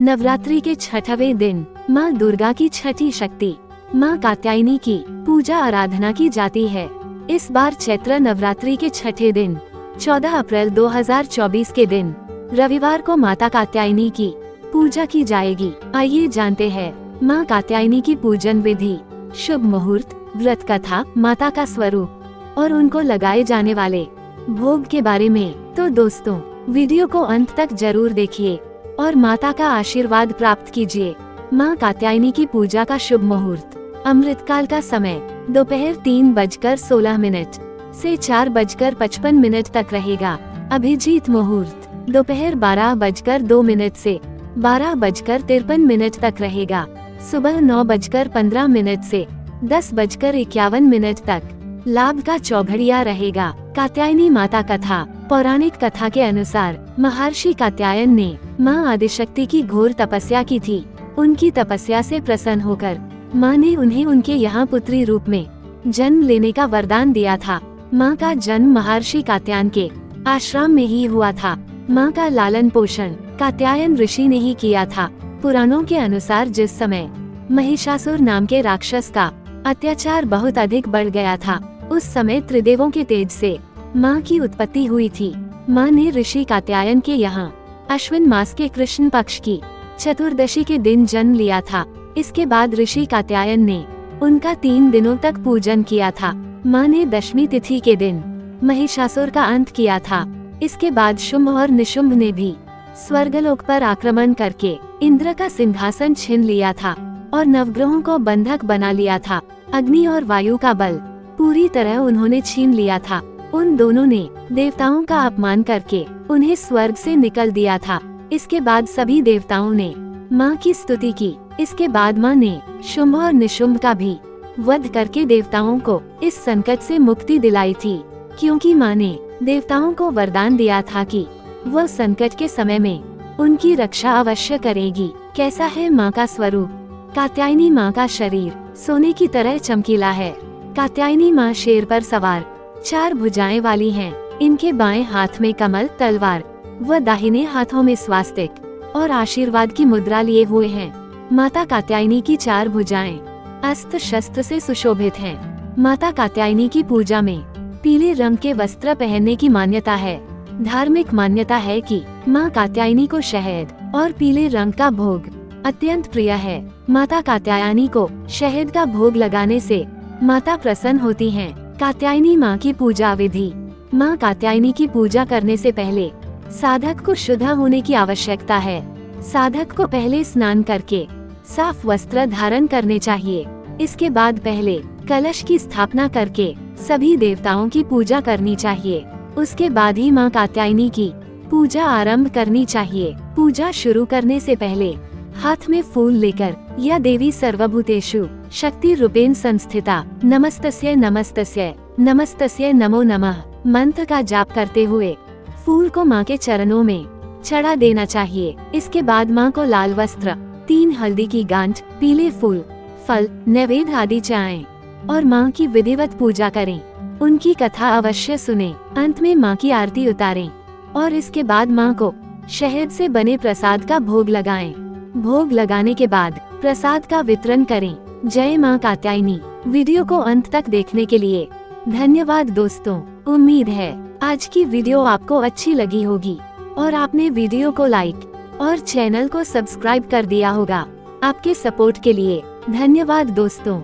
नवरात्रि के छठवें दिन माँ दुर्गा की छठी शक्ति माँ कात्यायनी की पूजा आराधना की जाती है। इस बार चैत्र नवरात्रि के छठे दिन 14 अप्रैल 2024 के दिन रविवार को माता कात्यायनी की पूजा की जाएगी। आइए जानते हैं माँ कात्यायनी की पूजन विधि, शुभ मुहूर्त, व्रत कथा, माता का स्वरूप और उनको लगाए जाने वाले भोग के बारे में। तो दोस्तों, वीडियो को अंत तक जरूर देखिए और माता का आशीर्वाद प्राप्त कीजिए। माँ कात्यायनी की पूजा का शुभ मुहूर्त, अमृतकाल का समय दोपहर 3:16 से 4:55 तक रहेगा। अभिजीत मुहूर्त दोपहर 12:02 से 12:53 तक रहेगा। सुबह 9:15 से 10:51 तक लाभ का चौघड़िया रहेगा। कात्यायनी माता कथा। पौराणिक कथा के अनुसार महर्षि कात्यायन ने माँ आदिशक्ति की घोर तपस्या की थी। उनकी तपस्या से प्रसन्न होकर माँ ने उन्हें उनके यहाँ पुत्री रूप में जन्म लेने का वरदान दिया था। माँ का जन्म महर्षि कात्यायन के आश्रम में ही हुआ था। माँ का लालन पोषण कात्यायन ऋषि ने ही किया था। पुराणों के अनुसार जिस समय महिषासुर नाम के राक्षस का अत्याचार बहुत अधिक बढ़ गया था, उस समय त्रिदेवों के तेज से माँ की उत्पत्ति हुई थी। माँ ने ऋषि कात्यायन के यहाँ अश्विन मास के कृष्ण पक्ष की चतुर्दशी के दिन जन्म लिया था। इसके बाद ऋषि कात्यायन ने उनका 3 दिनों तक पूजन किया था। माँ ने दशमी तिथि के दिन महिषासुर का अंत किया था। इसके बाद शुंभ और निशुंभ ने भी स्वर्गलोक पर आक्रमण करके इंद्र का सिंहासन छीन लिया था और नवग्रहों को बंधक बना लिया था। अग्नि और वायु का बल पूरी तरह उन्होंने छीन लिया था। उन दोनों ने देवताओं का अपमान करके उन्हें स्वर्ग से निकल दिया था। इसके बाद सभी देवताओं ने माँ की स्तुति की। इसके बाद माँ ने शुंभ और निशुंभ का भी वध करके देवताओं को इस संकट से मुक्ति दिलाई थी, क्योंकि माँ ने देवताओं को वरदान दिया था कि वह संकट के समय में उनकी रक्षा अवश्य करेगी। कैसा है माँ का स्वरूप? कात्यायनी माँ का शरीर सोने की तरह चमकीला है। कात्यायनी माँ शेर पर सवार 4 भुजाएं वाली हैं। इनके बाएं हाथ में कमल, तलवार व दाहिने हाथों में स्वास्तिक और आशीर्वाद की मुद्रा लिए हुए हैं। माता कात्यायनी की 4 भुजाएं अस्त्र शस्त्र से सुशोभित हैं। माता कात्यायनी की पूजा में पीले रंग के वस्त्र पहनने की मान्यता है। धार्मिक मान्यता है कि माँ कात्यायनी को शहद और पीले रंग का भोग अत्यंत प्रिय है। माता कात्यायनी को शहद का भोग लगाने से माता प्रसन्न होती हैं। कात्यायनी माँ की पूजा विधि। माँ कात्यायनी की पूजा करने से पहले साधक को शुद्ध होने की आवश्यकता है। साधक को पहले स्नान करके साफ वस्त्र धारण करने चाहिए। इसके बाद पहले कलश की स्थापना करके सभी देवताओं की पूजा करनी चाहिए। उसके बाद ही माँ कात्यायनी की पूजा आरंभ करनी चाहिए। पूजा शुरू करने से पहले हाथ में फूल लेकर या देवी सर्वभूतेषु शक्ति रूपेण संस्थिता नमस्तस्यै नमस्तस्यै नमस्तस्यै नमो नमः मंत्र का जाप करते हुए फूल को माँ के चरणों में चढ़ा देना चाहिए। इसके बाद माँ को लाल वस्त्र, 3 हल्दी की गांठ, पीले फूल, फल, नैवेद्य आदि चढ़ाएं और माँ की विधिवत पूजा करें। उनकी कथा अवश्य सुने। अंत में माँ की आरती उतारें और इसके बाद माँ को शहद से बने प्रसाद का भोग लगाएं। भोग लगाने के बाद प्रसाद का वितरण करें। जय माँ कात्यायनी। वीडियो को अंत तक देखने के लिए धन्यवाद दोस्तों। उम्मीद है आज की वीडियो आपको अच्छी लगी होगी और आपने वीडियो को लाइक और चैनल को सब्सक्राइब कर दिया होगा। आपके सपोर्ट के लिए धन्यवाद दोस्तों।